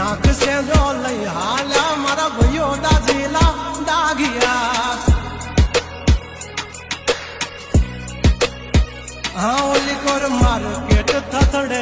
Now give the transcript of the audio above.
નાખશે જો લઈ હાલ્યા મારા ભાઈઓ દાજીલા દાગિયા હા ઓલી કોર માર્કેટ થથડે